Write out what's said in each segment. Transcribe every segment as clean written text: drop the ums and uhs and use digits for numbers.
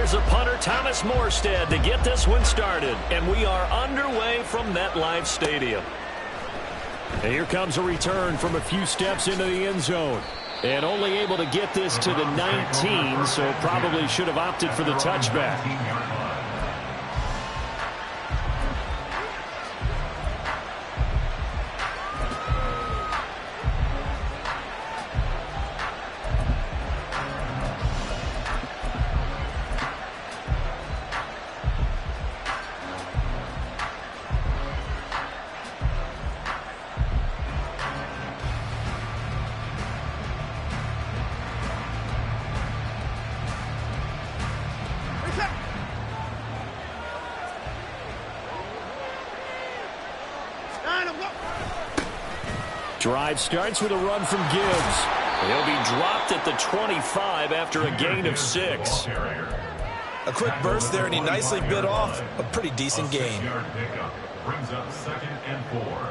Here's a punter, Thomas Morstead, to get this one started. And we are underway from MetLife Stadium. And here comes a return from a few steps into the end zone. And only able to get this to the 19, so probably should have opted for the touchback. Drive starts with a run from Gibbs. He'll be dropped at the 25 after a gain of 6. A quick burst there, and he nicely bit off a pretty decent gain. Brings up 2nd and 4.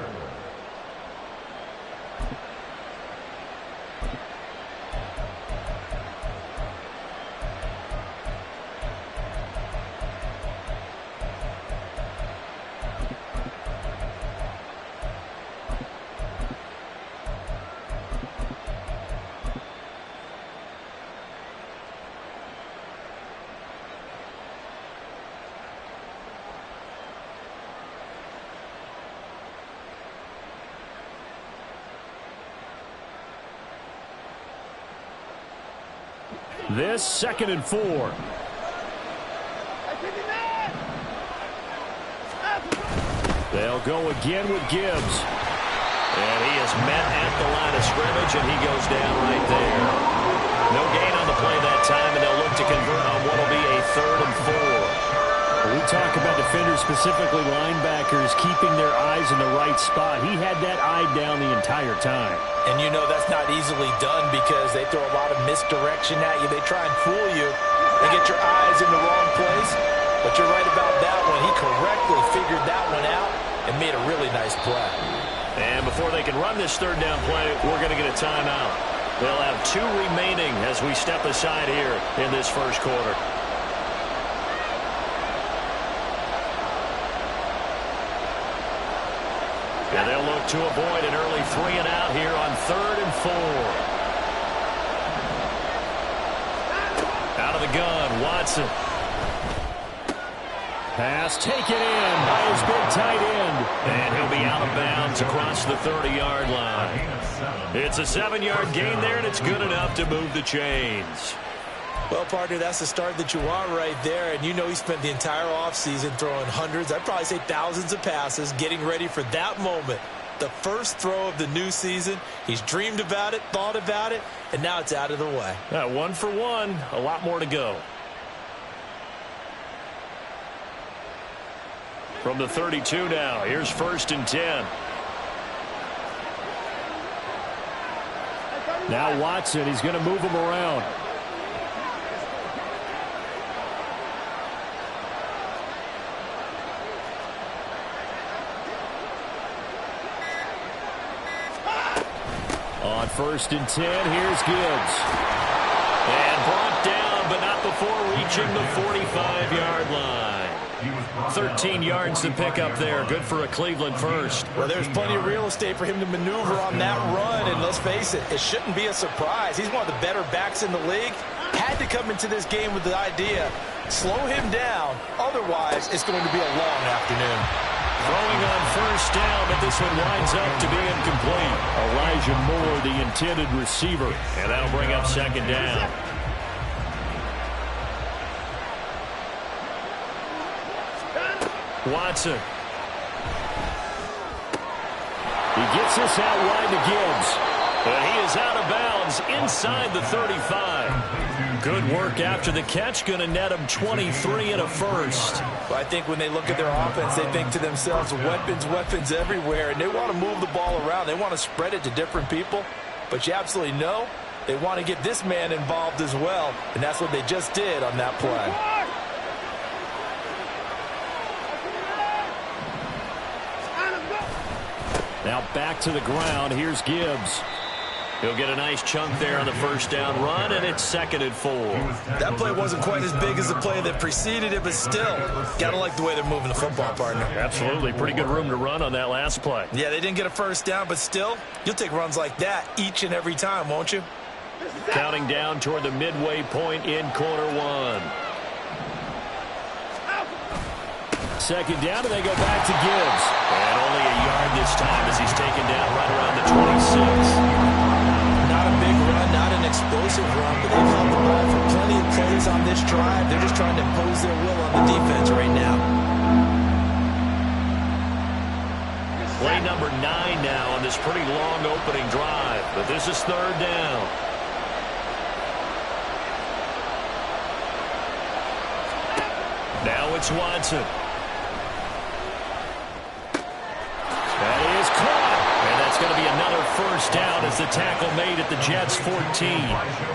This 2nd and 4. They'll go again with Gibbs. And he is met at the line of scrimmage, and he goes down right there. No gain on the play that time, and they'll look to convert on what will be a 3rd and 4. We talk about defenders, specifically linebackers, keeping their eyes in the right spot. He had that eye down the entire time. And you know that's not easily done because they throw a lot of misdirection at you. They try and fool you and get your eyes in the wrong place. But you're right about that one. He correctly figured that one out and made a really nice play. And before they can run this 3rd down play, we're going to get a timeout. They'll have 2 remaining as we step aside here in this first quarter. And they'll look to avoid an early 3 and out here on 3rd and 4. Out of the gun, Watson. Pass taken in by his big tight end. And he'll be out of bounds across the 30-yard line. It's a 7-yard gain there, and it's good enough to move the chains. Well, partner, that's the start that you want right there. And you know he spent the entire offseason throwing hundreds, I'd probably say thousands of passes, getting ready for that moment. The first throw of the new season. He's dreamed about it, thought about it, and now it's out of the way. 1 for 1, a lot more to go. From the 32 now, here's 1st and 10. Now Watson, he's going to move him around. On 1st and 10, here's Gibbs. And brought down, but not before reaching the 45-yard line. 13 yards to pick up there. Good for a Cleveland first. Well, there's plenty of real estate for him to maneuver on that run. And let's face it, it shouldn't be a surprise. He's one of the better backs in the league. Had to come into this game with the idea, slow him down. Otherwise, it's going to be a long afternoon. Throwing on 1st down, but this one winds up to be incomplete. Elijah Moore, the intended receiver. And that'll bring up 2nd down. Watson. He gets this out wide to Gibbs. And he is out of bounds inside the 35. Good work after the catch. Going to net him 23 and a first. Well, I think when they look at their offense, they think to themselves, weapons, weapons everywhere. And they want to move the ball around. They want to spread it to different people. But you absolutely know they want to get this man involved as well. And that's what they just did on that play. Now back to the ground. Here's Gibbs. He'll get a nice chunk there on the first down run, and it's 2nd and 4. That play wasn't quite as big as the play that preceded it, but still, got to like the way they're moving the football, partner. Absolutely. Pretty good room to run on that last play. Yeah, they didn't get a first down, but still, you'll take runs like that each and every time, won't you? Counting down toward the midway point in quarter one. 2nd down, and they go back to Gibbs. And only a yard this time as he's taken down right around the 26. Not a big run, not an explosive run, but they've held the ball for plenty of plays on this drive. They're just trying to impose their will on the defense right now. Play number 9 now on this pretty long opening drive, but this is 3rd down. Now it's Watson. That is caught. And that's going to be another first down as the tackle made at the Jets' 14.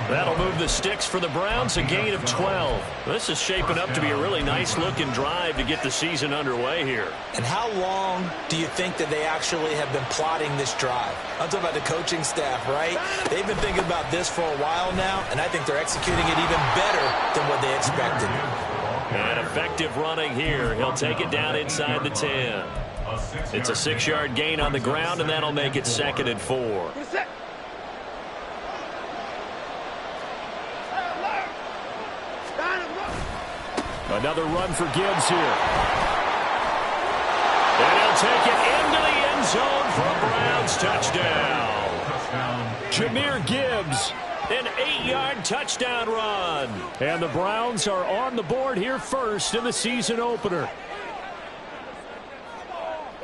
That'll move the sticks for the Browns, a gain of 12. This is shaping up to be a really nice-looking drive to get the season underway here. And how long do you think that they actually have been plotting this drive? I'm talking about the coaching staff, right? They've been thinking about this for a while now, and I think they're executing it even better than what they expected. And effective running here. He'll take it down inside the 10. It's a 6-yard gain on the ground, and that'll make it 2nd and 4. Another run for Gibbs here. And he'll take it into the end zone for a Browns touchdown. Jahmyr Gibbs. An 8-yard touchdown run. And the Browns are on the board here first in the season opener.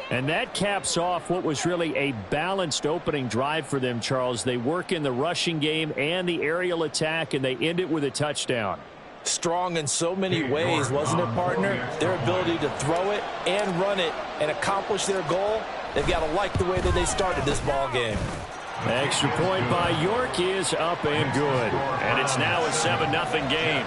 And that caps off what was really a balanced opening drive for them, Charles. They work in the rushing game and the aerial attack, and they end it with a touchdown. Strong in so many ways, wasn't it, partner? Their ability to throw it and run it and accomplish their goal, they've got to like the way that they started this ball game. Extra point by York is up and good. And it's now a 7-0 game.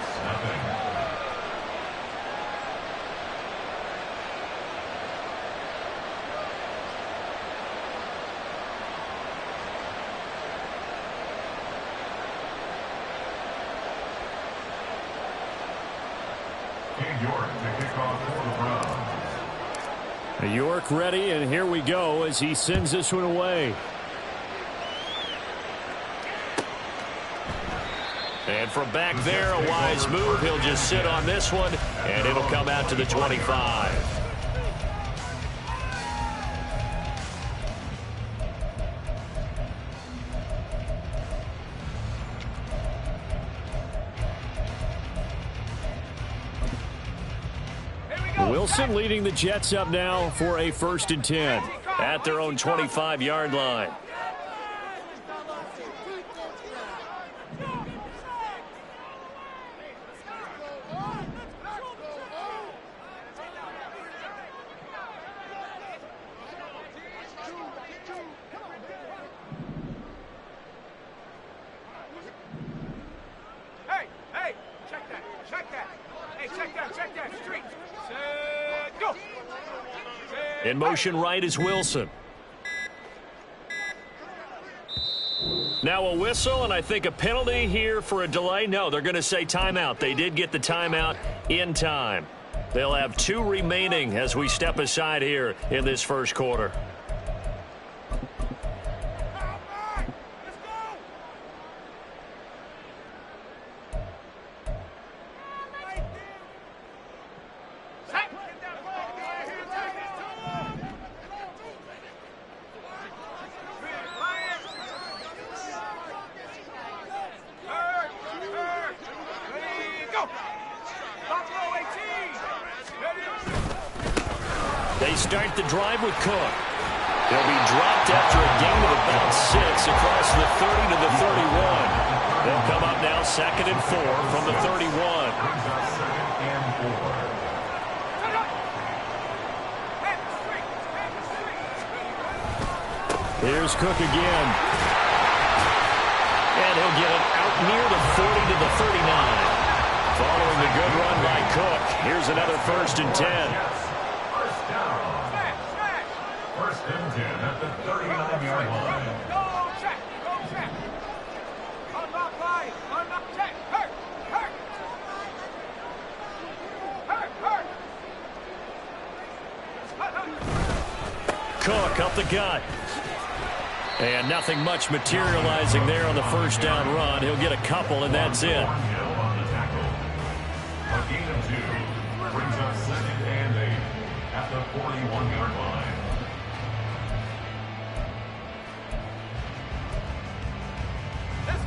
York ready, and here we go as he sends this one away. And from back there, a wise move. He'll just sit on this one, and it'll come out to the 25. Wilson leading the Jets up now for a 1st and 10. At their own 25-yard line. Hey, check that. Hey, check that, street. Go. In motion right is Wilson. Now a whistle, and I think a penalty here for a delay. No, they're going to say timeout. They did get the timeout in time. They'll have 2 remaining as we step aside here in this first quarter. They start the drive with Cook. They'll be dropped after a gain of about 6 across the 30 to the 31. They'll come up now 2nd and 4 from the 31. Here's Cook again. And he'll get it out near the 40 to the 39. Following the good run by Cook, here's another 1st and 10. First and 10 at the 39-yard line. up the gut. And nothing much materializing there on the first down run. He'll get a couple, and that's it. A gain of 2 brings up 2nd and 8 at the 41-yard line.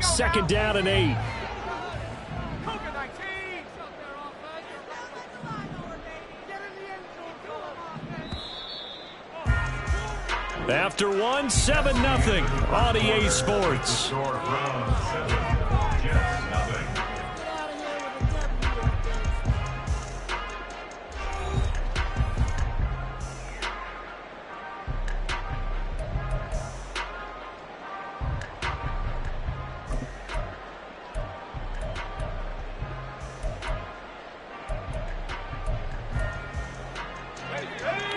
Second down and 8. After 1, 7-0 on EA Sports. Score from 7, Jets 0.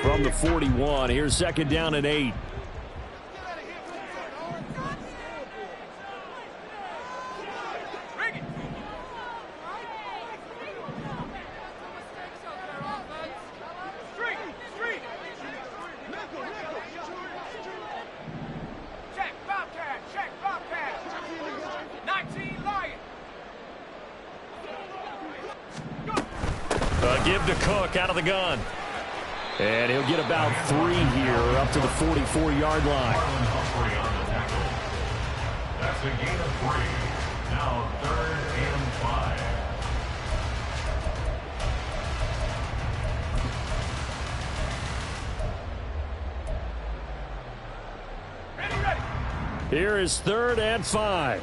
From the 41, here's second down and 8. Give to Cook out of the gun. And he'll get about 3 here up to the 44-yard line. That's a gain of 3. Now 3rd and 5. Here is 3rd and 5.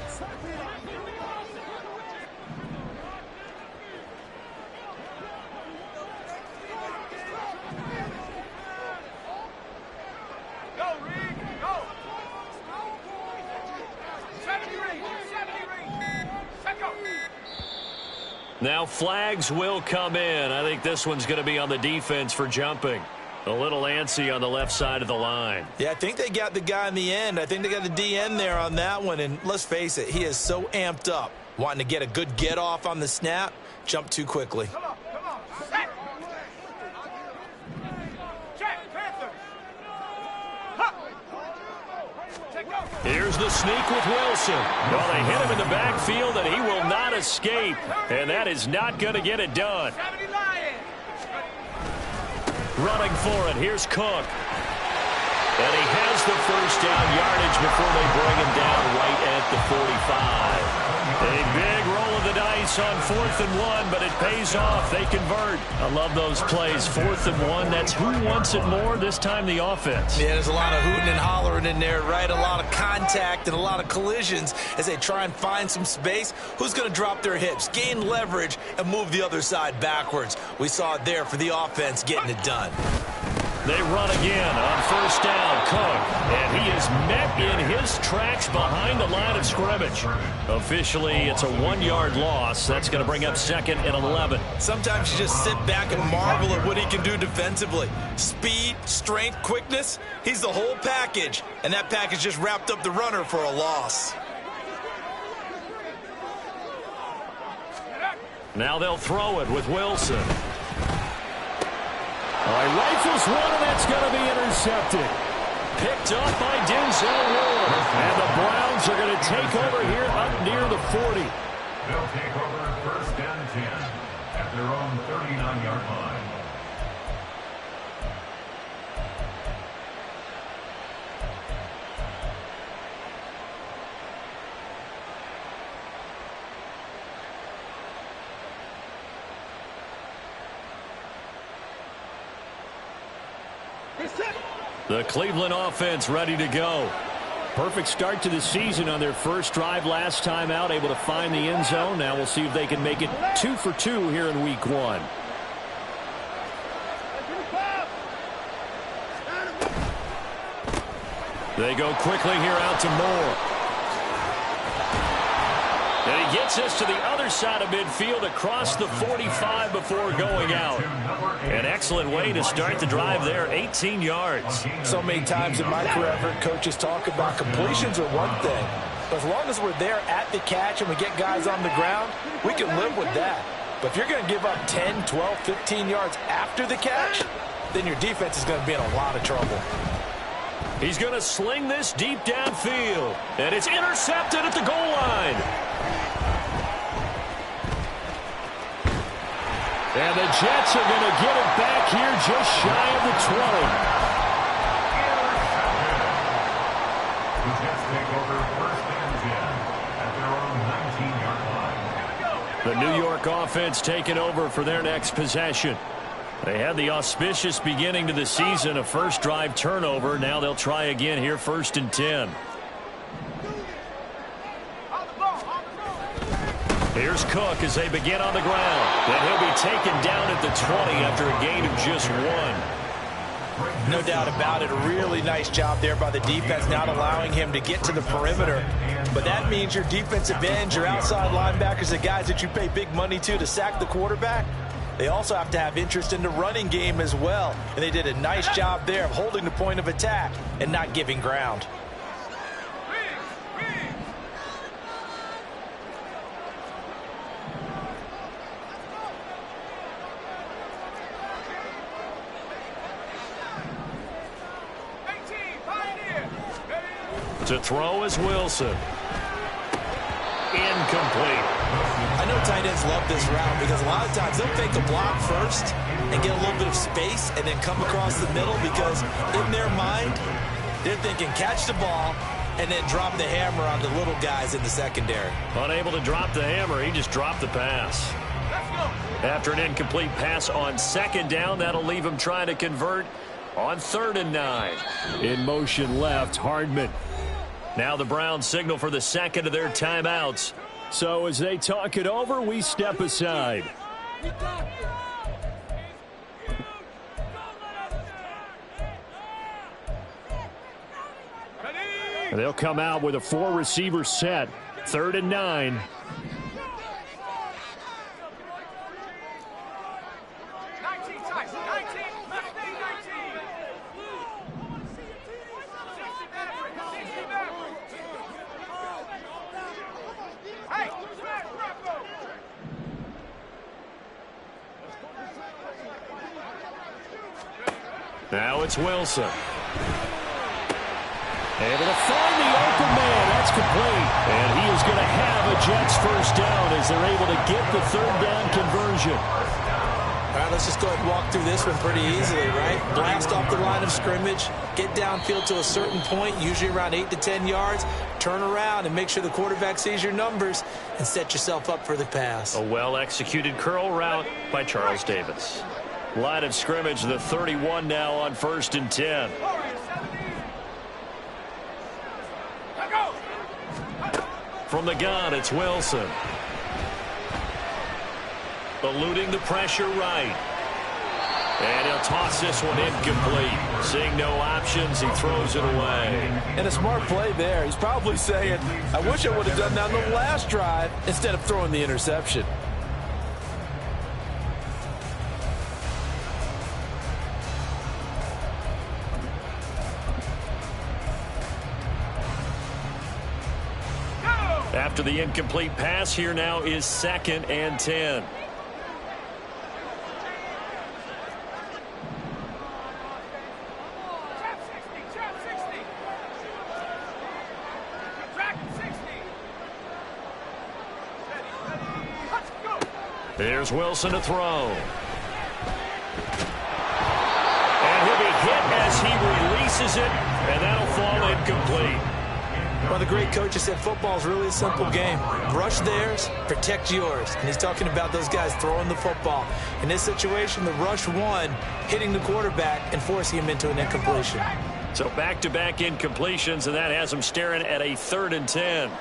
Now flags will come in. I think this one's going to be on the defense for jumping. A little antsy on the left side of the line. Yeah, I think they got the guy in the end. I think they got the DN there on that one. And let's face it, he is so amped up, wanting to get a good get off on the snap, jump too quickly. Come on. Set. Check, Panther. Here's the sneak with Wilson. Well, they hit him in the backfield, and he will not escape. And that is not going to get it done. Running for it, here's Cook. And he has the first down yardage before they bring him down right at the 45. A big roll of the dice on 4th and 1, but it pays off. They convert. I love those plays. 4th and 1, that's who wants it more, this time the offense. Yeah, there's a lot of hooting and hollering in there, right? A lot of contact and a lot of collisions as they try and find some space. Who's going to drop their hips, gain leverage, and move the other side backwards? We saw it there for the offense getting it done. They run again on first down. Cook, and he is met in his tracks behind the line of scrimmage. Officially, it's a 1-yard loss. That's going to bring up 2nd and 11. Sometimes you just sit back and marvel at what he can do defensively. Speed, strength, quickness, he's the whole package. And that package just wrapped up the runner for a loss. Now they'll throw it with Wilson. All right, rifles one, and that's going to be intercepted. Picked up by Denzel Ward. And the Browns are going to take over here up near the 40. They'll take over 1st and 10 at their own 39-yard line. The Cleveland offense ready to go. Perfect start to the season on their first drive last time out, able to find the end zone. Now we'll see if they can make it 2 for 2 here in week 1. They go quickly here out to Moore. And he gets us to the other side of midfield across the 45 before going out. An excellent way to start the drive there, 18 yards. So many times in my career, I've heard coaches talk about completions are one thing. But as long as we're there at the catch and we get guys on the ground, we can live with that. But if you're going to give up 10, 12, 15 yards after the catch, then your defense is going to be in a lot of trouble. He's going to sling this deep downfield. And it's intercepted at the goal line. And the Jets are going to get it back here just shy of the 20. The Jets take over first and 10 at their own 19-yard line. The New York offense taking over for their next possession. They had the auspicious beginning to the season, a first drive turnover. Now they'll try again here, first and 10. Here's Cook as they begin on the ground. Then he'll be taken down at the 20 after a gain of just 1. No doubt about it. A really nice job there by the defense, not allowing him to get to the perimeter. But that means your defensive ends, your outside linebackers, the guys that you pay big money to sack the quarterback, they also have to have interest in the running game as well. And they did a nice job there of holding the point of attack and not giving ground. To throw is Wilson. Incomplete. I know tight ends love this route because a lot of times they'll fake a block first and get a little bit of space and then come across the middle because in their mind, they're thinking catch the ball and then drop the hammer on the little guys in the secondary. Unable to drop the hammer, he just dropped the pass. After an incomplete pass on second down, that'll leave him trying to convert on 3rd and 9. In motion left, Hardman. Now the Browns signal for the second of their timeouts. So as they talk it over, we step aside. And they'll come out with a 4-receiver set. 3rd and 9. Now it's Wilson. Able to find the open man. That's complete. And he is going to have a Jets first down as they're able to get the 3rd down conversion. All right, let's just go ahead and walk through this one pretty easily, right? Blast off the line of scrimmage, get downfield to a certain point, usually around 8 to 10 yards, turn around and make sure the quarterback sees your numbers and set yourself up for the pass. A well-executed curl route by Charles Davis. Line of scrimmage, the 31 now on 1st and 10. From the gun, it's Wilson. Eluding the pressure right. And he'll toss this one incomplete. Seeing no options, he throws it away. And a smart play there. He's probably saying, I wish I would have done that on the last drive instead of throwing the interception. After the incomplete pass, here now is 2nd and 10. There's Wilson to throw. And he'll be hit as he releases it, and that'll fall incomplete. Well, the great coach has said football is really a simple game. Rush theirs, protect yours. And he's talking about those guys throwing the football. In this situation, the rush one, hitting the quarterback and forcing him into an incompletion. So back-to-back incompletions, and that has him staring at a 3rd and 10.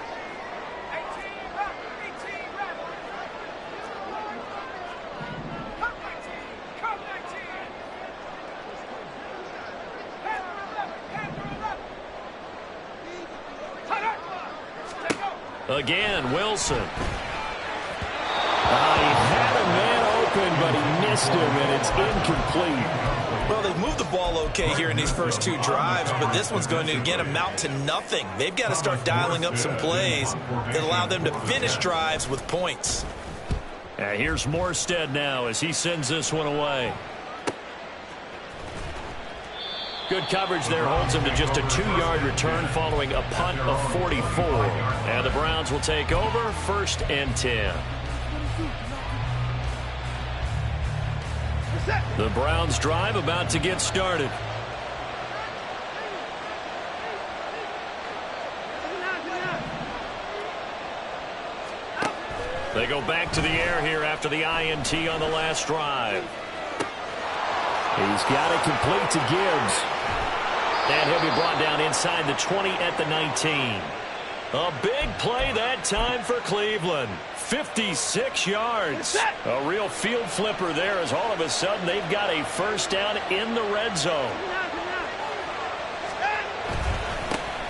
Again, Wilson. He had a man open, but he missed him, and it's incomplete. Well, they've moved the ball okay here in these first 2 drives, but this one's going to, again, amount to nothing. They've got to start dialing up some plays that allow them to finish drives with points. Here's Morstead now as he sends this one away. Good coverage there holds him to just a 2-yard return following a punt of 44. And the Browns will take over 1st and 10. The Browns drive about to get started. They go back to the air here after the INT on the last drive. He's got it complete to Gibbs. And he'll be brought down inside the 20 at the 19. A big play that time for Cleveland. 56 yards. A real field flipper there as all of a sudden they've got a 1st down in the red zone.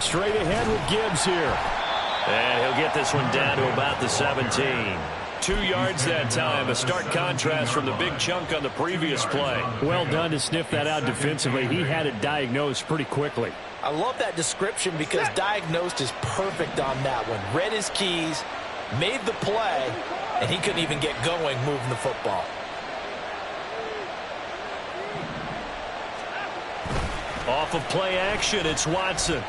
Straight ahead with Gibbs here. And he'll get this one down to about the 17. 2 yards that time. A stark contrast from the big chunk on the previous play. Well done to sniff that out defensively. He had it diagnosed pretty quickly. I love that description because diagnosed is perfect on that one. Read his keys, made the play, and he couldn't even get going moving the football. Off of play action, it's Watson.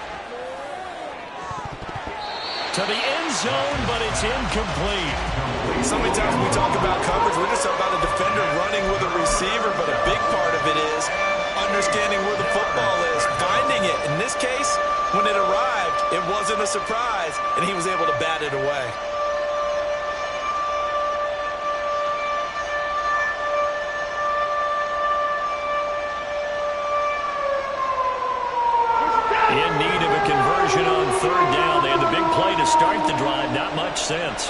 To the end zone, but it's incomplete. So many times when we talk about coverage, we're just about a defender running with a receiver, but a big part of it is understanding where the football is, finding it. In this case, when it arrived, it wasn't a surprise, and he was able to bat it away. In need of a conversion on 3rd down. They had the big play to start the drive. Not much sense.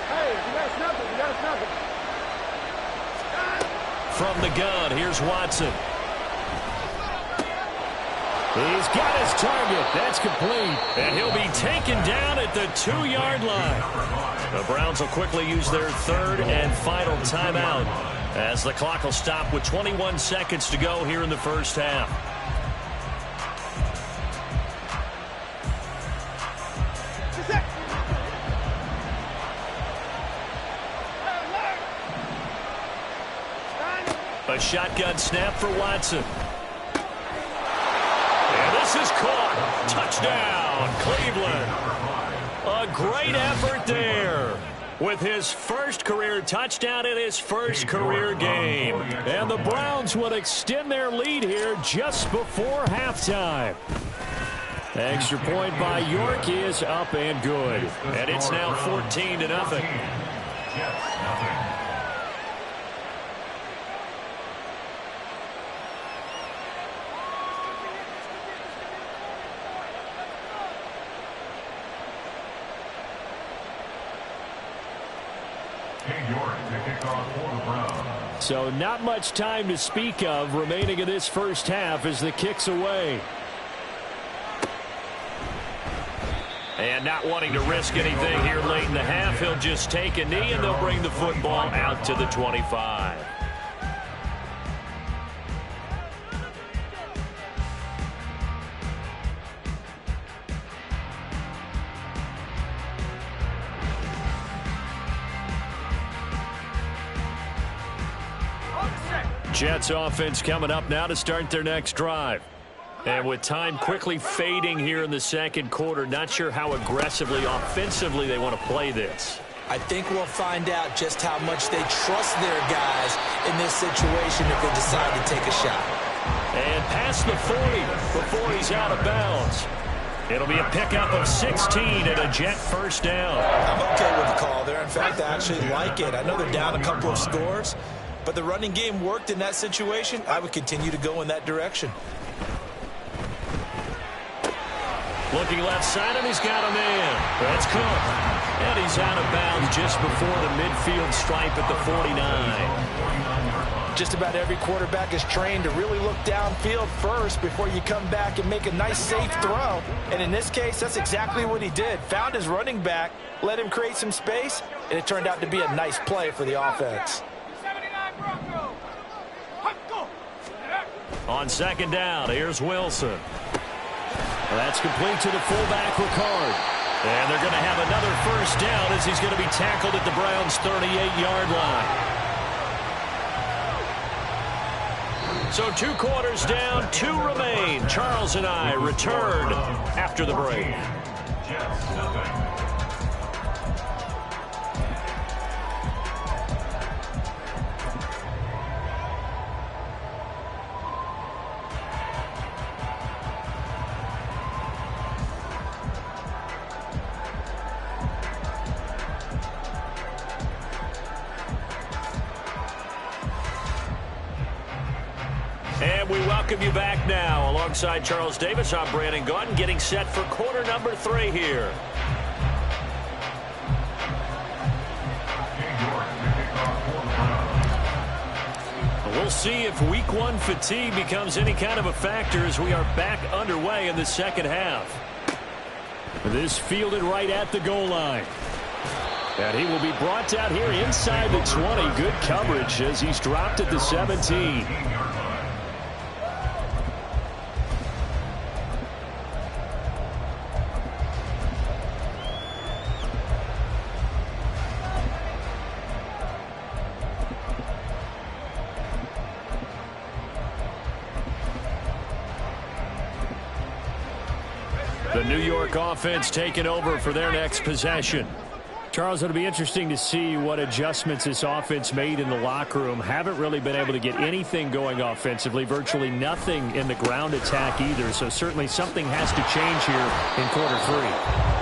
Hey, you got nothing. You got nothing. From the gun, here's Watson. He's got his target. That's complete. And he'll be taken down at the 2-yard line. The Browns will quickly use their 3rd and final timeout, as the clock will stop with 21 seconds to go here in the 1st half. A shotgun snap for Watson. And this is caught. Touchdown, Cleveland. A great effort there, with his 1st career touchdown in his 1st career game. And the Browns would extend their lead here just before halftime. Extra point by York is up and good. And it's now 14-0. So not much time to speak of remaining in this 1st half as the kick's away. And not wanting to risk anything here late in the half, he'll just take a knee and they'll bring the football out to the 25. Jets offense coming up now to start their next drive. And with time quickly fading here in the 2nd quarter, not sure how aggressively, offensively they want to play this. I think we'll find out just how much they trust their guys in this situation if they decide to take a shot. And past the 40 before he's out of bounds. It'll be a pickup of 16 and a Jet 1st down. I'm okay with the call there. In fact, I actually like it. I know they're down a couple of scores, but the running game worked in that situation. I would continue to go in that direction. Looking left side, and he's got a man. That's Cook. And he's out of bounds just before the midfield stripe at the 49. Just about every quarterback is trained to really look downfield first before you come back and make a nice, safe throw. And in this case, that's exactly what he did. Found his running back, let him create some space, and it turned out to be a nice play for the offense. On 2nd down, here's Wilson. That's complete to the fullback, Ricard. And they're going to have another 1st down as he's going to be tackled at the Browns' 38-yard line. So 2 quarters down, 2 remain. Charles and I return after the break. Jets, nothing. And we welcome you back now. Alongside Charles Davis, I'm Brandon Gaudin, getting set for quarter number 3 here. We'll see if week 1 fatigue becomes any kind of a factor as we are back underway in the second half. This fielded right at the goal line. And he will be brought down here inside the 20. Good coverage as he's dropped at the 17. The New York offense taking over for their next possession. Charles, it'll be interesting to see what adjustments this offense made in the locker room. Haven't really been able to get anything going offensively, virtually nothing in the ground attack either. So certainly something has to change here in quarter 3.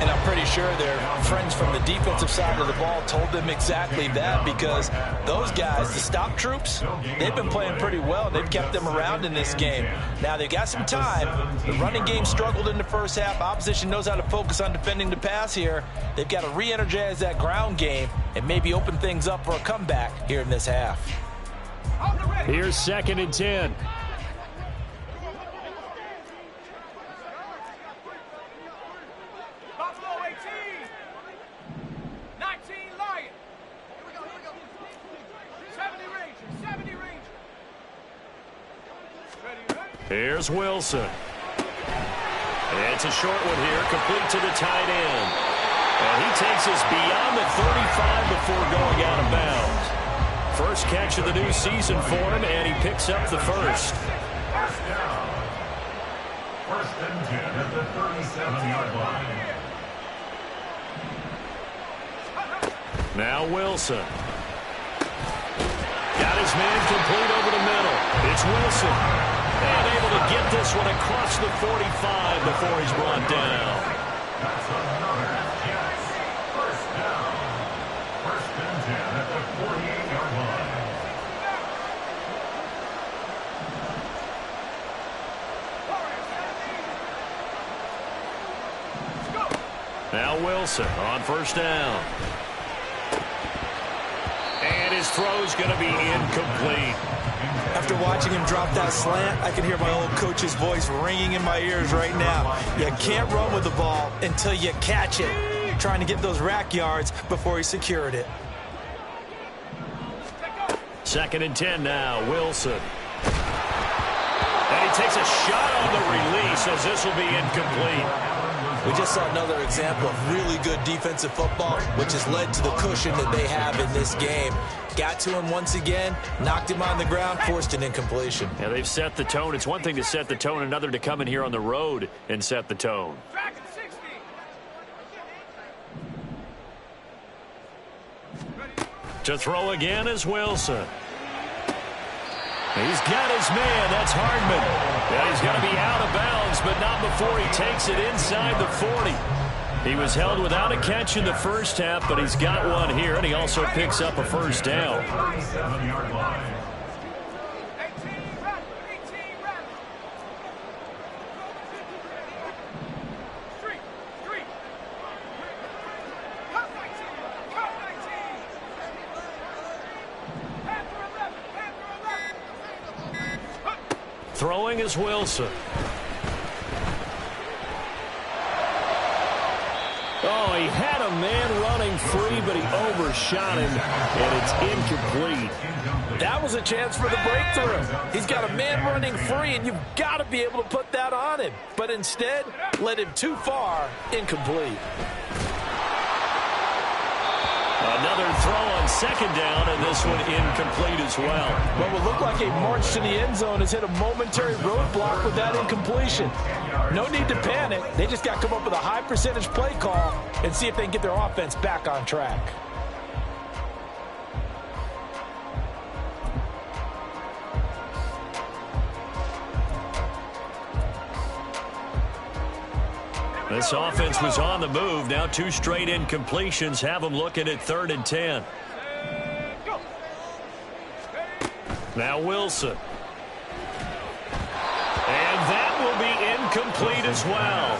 And I'm pretty sure their friends from the defensive side of the ball told them exactly that, because those guys, the stop troops, they've been playing pretty well. They've kept them around in this game. Now they've got some time. The running game struggled in the first half. Opposition knows how to focus on defending the pass here. They've got to re-energize that ground game and maybe open things up for a comeback here in this half. Here's 2nd and 10. Buffalo 18. 19 Lion. 70 Ranger. 70 Ranger. Ready. Here's Wilson. It's a short one here, complete to the tight end. And he takes us beyond the 35 before going out of bounds. First catch of the new season for him, and he picks up the first. First down. 1st and 10 at the 37-yard line. Now Wilson. Got his man complete over the middle. It's Wilson. And able to get this one across the 45 before he's brought down. That's another Jets. First down. 1st and 10 at the 48-yard line. Now Wilson on 1st down. And his throw's going to be incomplete. After watching him drop that slant, I can hear my old coach's voice ringing in my ears right now. You can't run with the ball until you catch it. Trying to get those rack yards before he secured it. 2nd and 10 now, Wilson. And he takes a shot on the release as this will be incomplete. We just saw another example of really good defensive football, which has led to the cushion that they have in this game. Got to him once again, knocked him on the ground, forced an incompletion. Yeah, they've set the tone. It's one thing to set the tone, another to come in here on the road and set the tone. Dragon 60. To throw again is Wilson. He's got his man. That's Hardman. Yeah, he's going to be out of bounds, but not before he takes it inside the 40. He was held without a catch in the first half, but he's got one here, and he also picks up a first down. 37-yard line. 18 run. 18 run. Street. Street. Cup 19. Cup 19. Panther 11. Panther 11. Throwing is Wilson. Oh, he had a man running free, but he overshot him, and it's incomplete. That was a chance for the breakthrough. He's got a man running free, and you've got to be able to put that on him. But instead, led him too far, incomplete. Another throw on second down, and this one incomplete as well. What would look like a march to the end zone has hit a momentary roadblock with that incompletion. No need to panic. They just got to come up with a high percentage play call and see if they can get their offense back on track. This offense was on the move. Now 2 straight incompletions have them looking at 3rd and 10. Now Wilson. And that will be incomplete as well.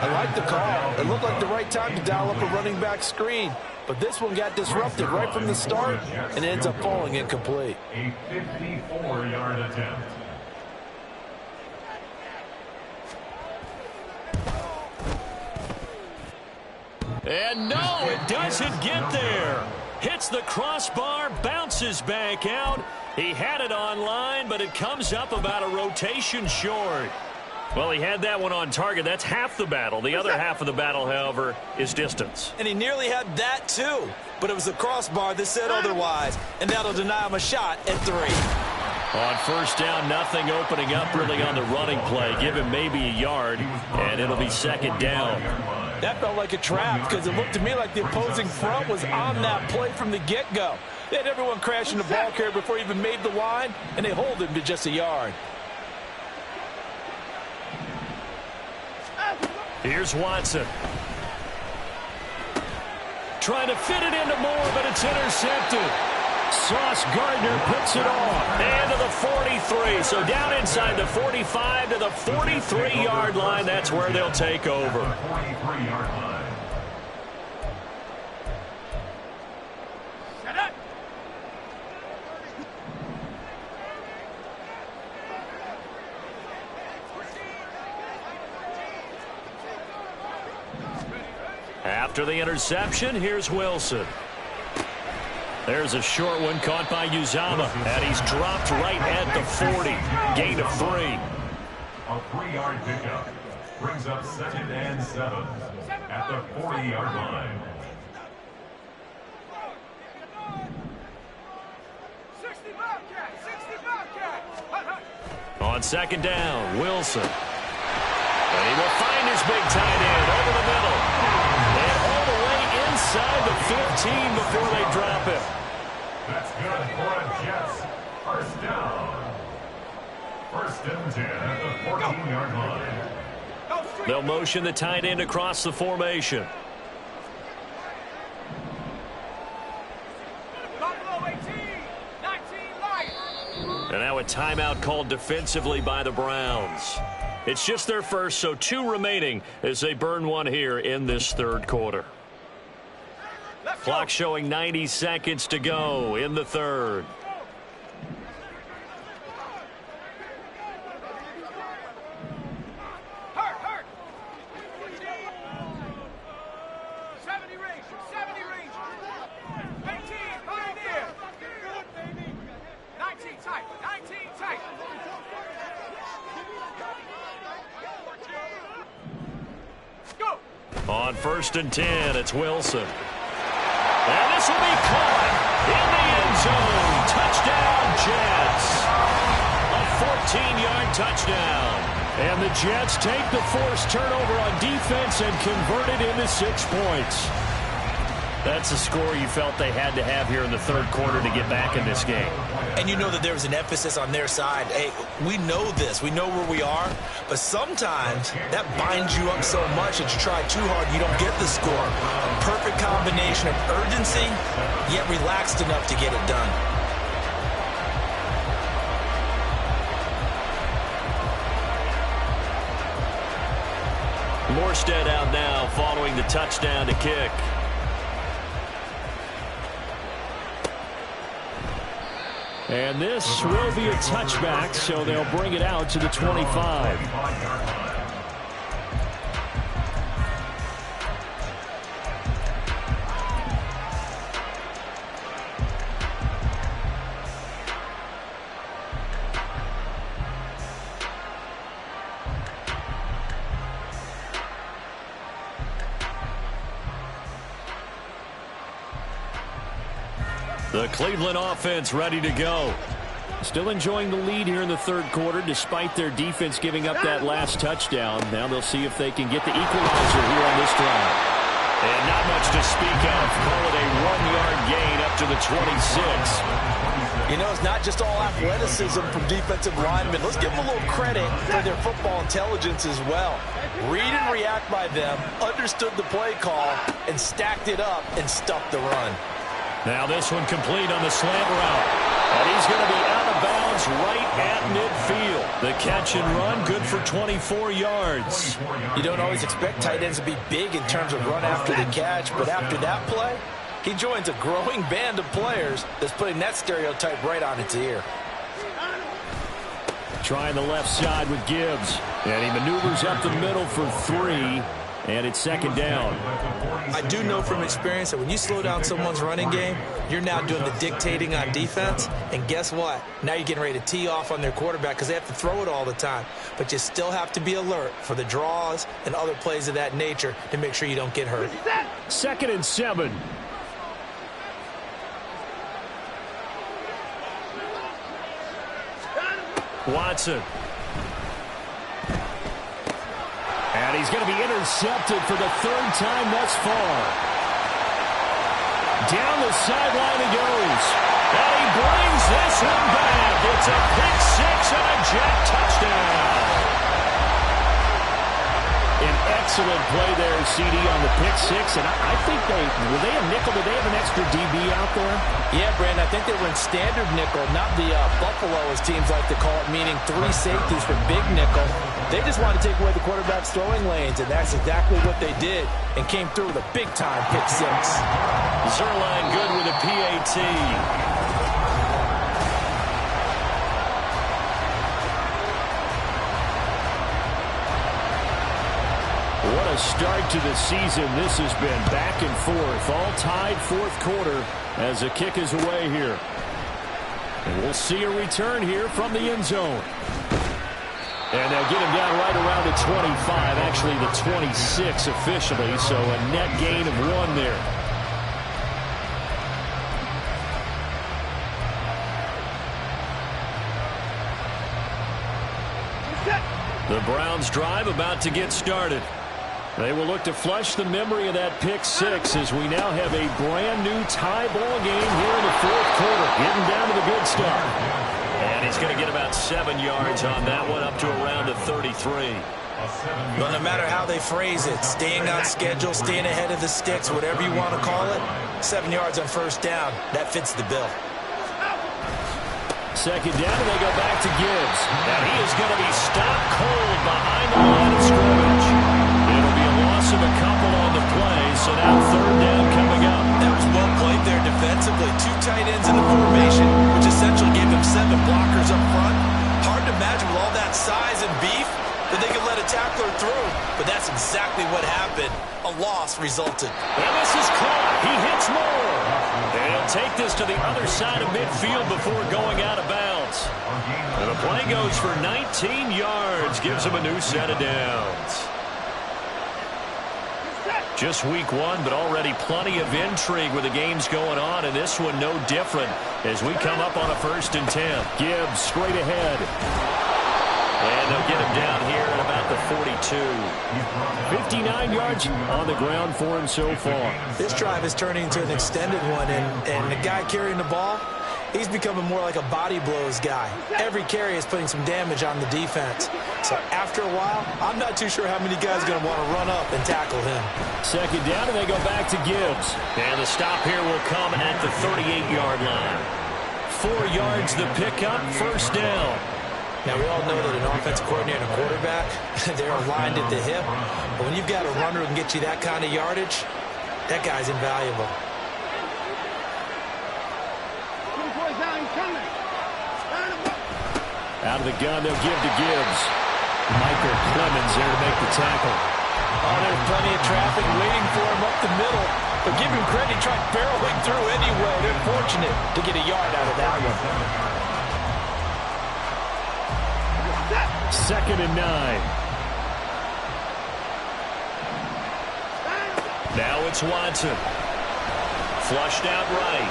I like the call. It looked like the right time to dial up a running back screen. But this one got disrupted right from the start and ends up falling incomplete. A 54-yard attempt. And no, it doesn't get there. Hits the crossbar, bounces back out. He had it on line, but it comes up about a rotation short. Well, he had that one on target. That's half the battle. The other half of the battle, however, is distance. And he nearly had that too. But it was the crossbar that said otherwise. And that'll deny him a shot at 3. On first down, nothing opening up really on the running play. Give him maybe a yard, and it'll be second down. That felt like a trap because it looked to me like the opposing front was on that play from the get-go. They had everyone crashing the ball carrier before he even made the line, and they hold him to just a yard. Here's Watson. Trying to fit it into Moore, but it's intercepted. Sauce Gardner puts it on. And to the 43. So down inside the 45 to the 43-yard line. That's where they'll take over. 43-yard line. Shut up. After the interception, here's Wilson. There's a short one caught by Uzama, and he's dropped right at the 40. Gain of 3. A 3-yard pickup brings up 2nd and 7 at the 40-yard line. 60 Bobcats, 60 Bobcats. Hut, hut. On second down, Wilson. And he will find his big tight end over the middle. And all the way inside the 15 before they drop him. That's good for a Jets. First down. 1st and 10 at the 14-yard line. Go straight. They'll motion the tight end across the formation. Buffalo 18, 19 Lions. And now a timeout called defensively by the Browns. It's just their first, so 2 remaining as they burn one here in this 3rd quarter. Let's Clock go. showing 90 seconds to go in the 3rd. Hurt. 70 range, 70 range. 18, Pioneer. 19 tight, 19 tight. Go. On 1st and 10, it's Wilson. And this will be caught in the end zone. Touchdown, Jets. A 14-yard touchdown. And the Jets take the forced turnover on defense and convert it into 6 points. That's a score you felt they had to have here in the 3rd quarter to get back in this game. And you know that there was an emphasis on their side. Hey, we know this. We know where we are. But sometimes that binds you up so much that you try too hard, you don't get the score. A perfect combination of urgency, yet relaxed enough to get it done. Morstead out now following the touchdown to kick. And this will be a touchback, so they'll bring it out to the 25. The Cleveland offense ready to go. Still enjoying the lead here in the third quarter despite their defense giving up that last touchdown. Now they'll see if they can get the equalizer here on this drive. And not much to speak of. Call it a 1-yard gain up to the 26. You know, it's not just all athleticism from defensive linemen. Let's give them a little credit for their football intelligence as well. Read and react by them, understood the play call, and stacked it up and stuffed the run. Now this one complete on the slant route. And he's going to be out of bounds right at midfield. The catch and run, good for 24 yards. You don't always expect tight ends to be big in terms of run after the catch, but after that play, he joins a growing band of players that's putting that stereotype right on its ear. Trying the left side with Gibbs. And he maneuvers up the middle for 3. And it's second down. I do know from experience that when you slow down someone's running game, you're now doing the dictating on defense. And guess what? Now you're getting ready to tee off on their quarterback because they have to throw it all the time. But you still have to be alert for the draws and other plays of that nature to make sure you don't get hurt. 2nd and 7. Watson. And he's going to be intercepted for the 3rd time thus far. Down the sideline he goes. And he brings this one back. It's a pick 6 and a jet touchdown. An excellent play there, CD, on the pick 6. And I think were they a nickel? Did they have an extra DB out there? Yeah, Brandon, I think they were in standard nickel, not the Buffalo, as teams like to call it, meaning 3 safeties for big nickel. They just wanted to take away the quarterback's throwing lanes, and that's exactly what they did, and came through with a big-time pick 6. Zerline good with a PAT. What a start to the season this has been. Back and forth, all tied 4th quarter as the kick is away here. And we'll see a return here from the end zone. And they'll get him down right around the 25, actually the 26 officially, so a net gain of 1 there. The Browns drive about to get started. They will look to flush the memory of that pick 6 as we now have a brand new tie ball game here in the 4th quarter. Getting down to the good stuff. And he's going to get about 7 yards on that one, up to around the 33. Well, no matter how they phrase it, staying on schedule, staying ahead of the sticks, whatever you want to call it, 7 yards on 1st down, that fits the bill. 2nd down, and they go back to Gibbs. And he is going to be stopped cold behind the line of scrimmage. It'll be a loss of a couple on the play, so now 3rd down coming up. That was well played there defensively. 2 tight ends in the formation, which essentially gave them 7 blockers up front. Hard to imagine with all that size and beef that they could let a tackler through, but that's exactly what happened. A loss resulted. And this is caught. He hits more. And he'll take this to the other side of midfield before going out of bounds. And the play goes for 19 yards. Gives him a new set of downs. Just week 1, but already plenty of intrigue with the games going on, and this one no different as we come up on a 1st and 10. Gibbs straight ahead. And they'll get him down here at about the 42. 59 yards on the ground for him so far. This drive is turning into an extended one, and the guy carrying the ball, he's becoming more like a body blows guy. Every carry is putting some damage on the defense. So after a while, I'm not too sure how many guys are going to want to run up and tackle him. 2nd down, and they go back to Gibbs. And the stop here will come at the 38-yard line. 4 yards the pickup, 1st down. Now, we all know that an offensive coordinator and a quarterback, they're aligned at the hip. But when you've got a runner who can get you that kind of yardage, that guy's invaluable. Out of the gun, they'll give to Gibbs. Michael Clemens there to make the tackle. Oh, there's plenty of traffic waiting for him up the middle. But give him credit, he tried barreling through anyway. They're fortunate to get a yard out of that one. 2nd and 9. Now it's Watson. Flushed out right.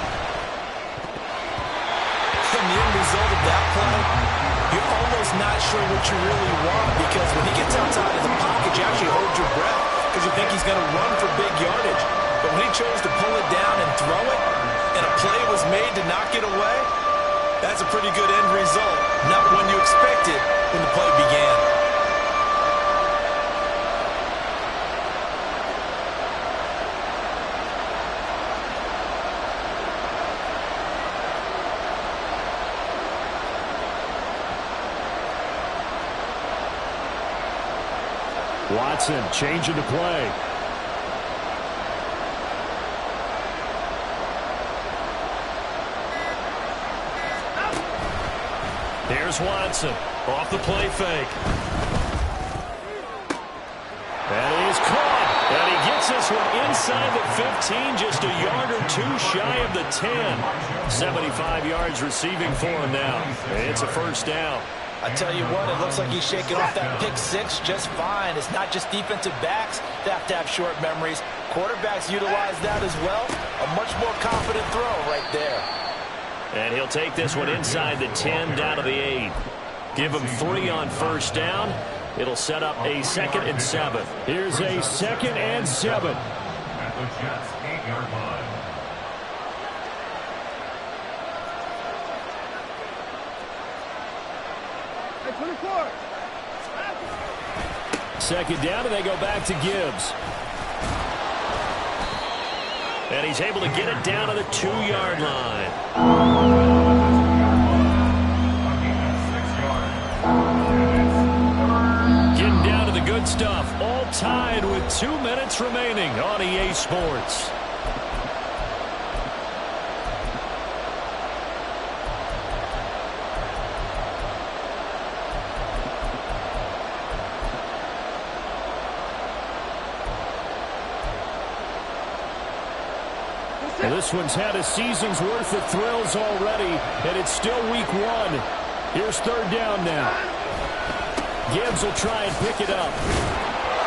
from the end result of that play, you're almost not sure what you really want, because when he gets outside of the pocket, you actually hold your breath because you think he's going to run for big yardage. But when he chose to pull it down and throw it, and a play was made to knock it away, that's a pretty good end result. Not one you expected when the play began. Watson changing the play. Here's Watson off the play fake. And he's caught. And he gets this one inside the 15, just a yard or two shy of the 10. 75 yards receiving for him now. It's a first down. I tell you what, it looks like he's shaking off that pick six just fine. It's not just defensive backs that have to have short memories. Quarterbacks utilize that as well. A much more confident throw right there. And he'll take this one inside the 10 down to the 8. Give him 3 on first down. It'll set up a 2nd and 7. Here's a 2nd and 7. At the Jets' 8-yard line. Hey, 24. 2nd down, and they go back to Gibbs. And he's able to get it down to the 2-yard line. Getting down to the good stuff. All tied with 2 minutes remaining on EA Sports. And this one's had a season's worth of thrills already, and it's still week 1. Here's 3rd down now. Gibbs will try and pick it up.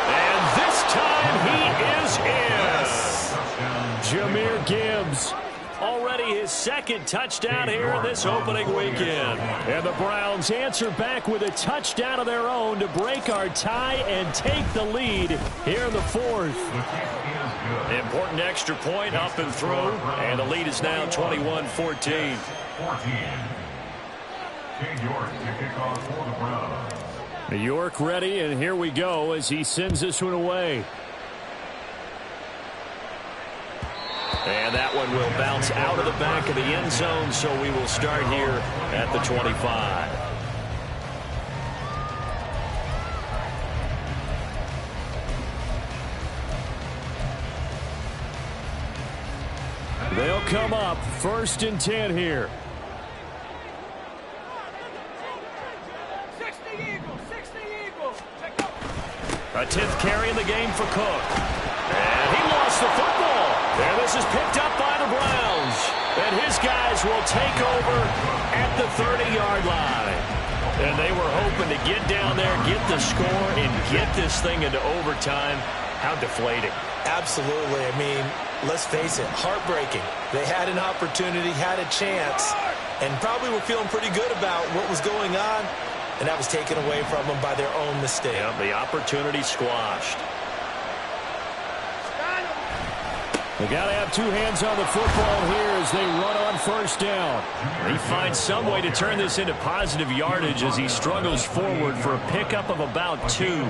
And this time he is in. Jahmyr Gibbs. Already his 2nd touchdown here in this opening weekend. And the Browns answer back with a touchdown of their own to break our tie and take the lead here in the 4th. Important extra point up and through, and the lead is now 21-14. York ready, and here we go as he sends this one away. And that one will bounce out of the back of the end zone, so we will start here at the 25. They'll come up 1st and 10 here. 60 Eagles, 60 Eagles. Check out. A 10th carry in the game for Cook. And he lost the football. And this is picked up by the Browns. And his guys will take over at the 30-yard line. And they were hoping to get down there, get the score, and get this thing into overtime. How deflating. Absolutely. I mean, let's face it, heartbreaking. They had an opportunity, had a chance, and probably were feeling pretty good about what was going on, and that was taken away from them by their own mistake. Yeah, the opportunity squashed. They got to have 2 hands on the football here as they run on 1st down. He finds some way to turn this into positive yardage as he struggles forward for a pickup of about 2.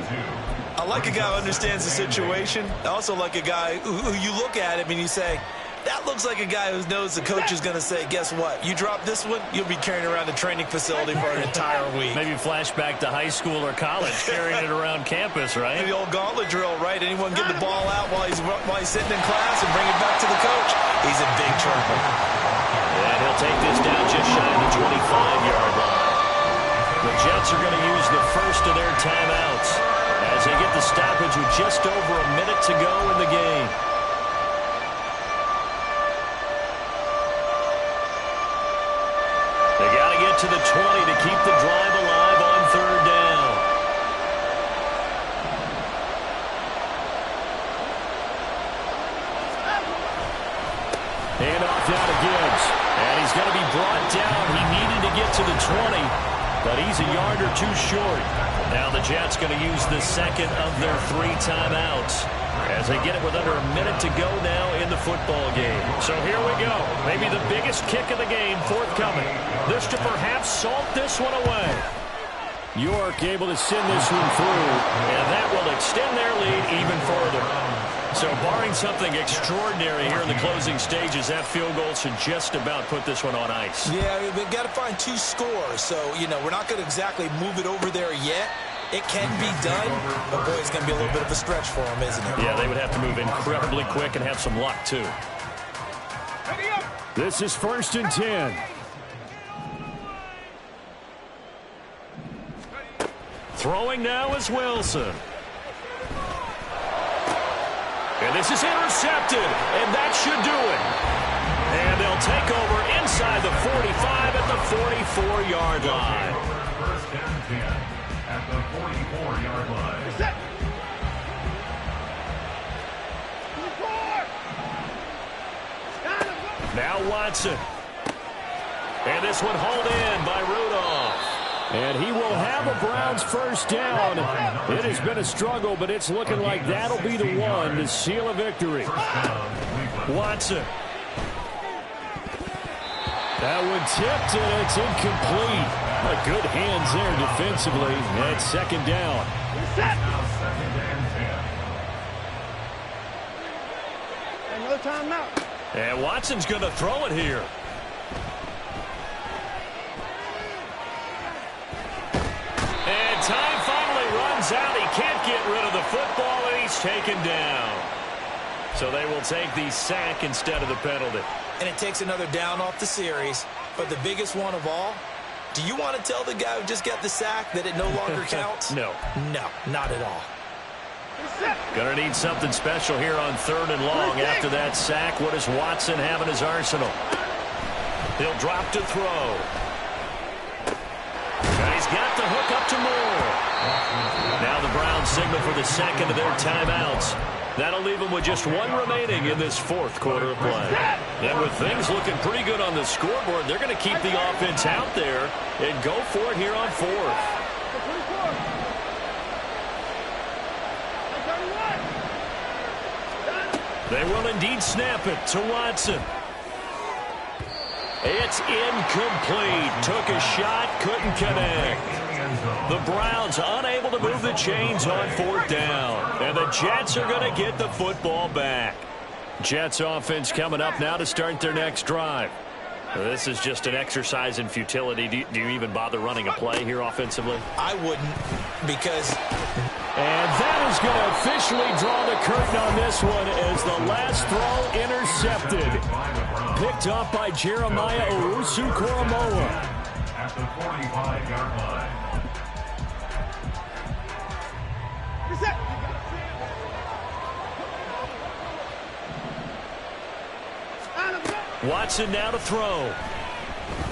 I like a guy who understands the situation. I also like a guy who you look at him and you say, that looks like a guy who knows the coach is going to say, guess what? You drop this one, you'll be carrying around the training facility for an entire week. Maybe flashback to high school or college, carrying it around campus, right? The old gauntlet drill, right? Anyone give the ball out while he's sitting in class and bring it back to the coach? He's in big trouble. And he'll take this down just shy of the 25-yard line. The Jets are going to use the first of their timeouts as they get the stoppage with just over a minute to go in the game. They got to get to the 20 to keep the drive alive on 3rd down. And off down to Gibbs. And he's going to be brought down. He needed to the 20, but he's a yard or two short. Now the Jets going to use the second of their 3 timeouts as they get it with under a minute to go now in the football game. So here we go. Maybe the biggest kick of the game forthcoming. This to perhaps salt this one away. York able to send this one through, and that will extend their lead even further. So barring something extraordinary here in the closing stages, that field goal should just about put this one on ice. Yeah, we've got to find 2 scores. So, we're not going to exactly move it over there yet. It can be done, but boy, it's going to be a little bit of a stretch for them, isn't it? Yeah, they would have to move incredibly quick and have some luck, too. This is 1st and 10. Throwing now is Wilson. And this is intercepted, and that should do it. And they'll take over inside the 45 at the 44-yard line. 1st and 10 at the 44-yard line. Now Watson. And this one hauled in by Rudolph. And he will have a Browns first down. It has been a struggle, but it's looking like that'll be the one to seal a victory. Watson. That one tipped, and it's incomplete. Good hands there defensively. And 2nd down. No timeout. And Watson's going to throw it here. And time finally runs out. He can't get rid of the football, and he's taken down. So they will take the sack instead of the penalty. And it takes another down off the series. But the biggest one of all, do you want to tell the guy who just got the sack that it no longer counts? No. No, not at all. Gonna need something special here on 3rd and long after that sack. What does Watson have in his arsenal? He'll drop to throw. And he's got the hook up to Moore. Now the Browns signal for the second of their timeouts. That'll leave them with just 1 remaining in this 4th quarter of play. And with things looking pretty good on the scoreboard, they're going to keep the offense out there and go for it here on 4th. They will indeed snap it to Watson. It's incomplete. Took a shot, couldn't connect. The Browns unable to move the chains on 4th down. And the Jets are going to get the football back. Jets offense coming up now to start their next drive. This is just an exercise in futility. Do you even bother running a play here offensively? I wouldn't, because... And that is going to officially draw the curtain on this one as the last throw intercepted. Picked up by Jeremiah Owusu-Koramoah. At the 45-yard line. Watson now to throw.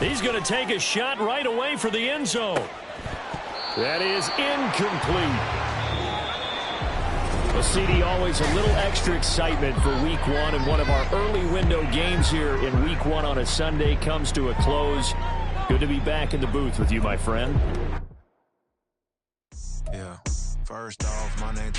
He's going to take a shot right away for the end zone. That is incomplete. Well, CD, always a little extra excitement for Week 1, and one of our early window games here in Week 1 on a Sunday comes to a close. Good to be back in the booth with you, my friend. Yeah, first off, my name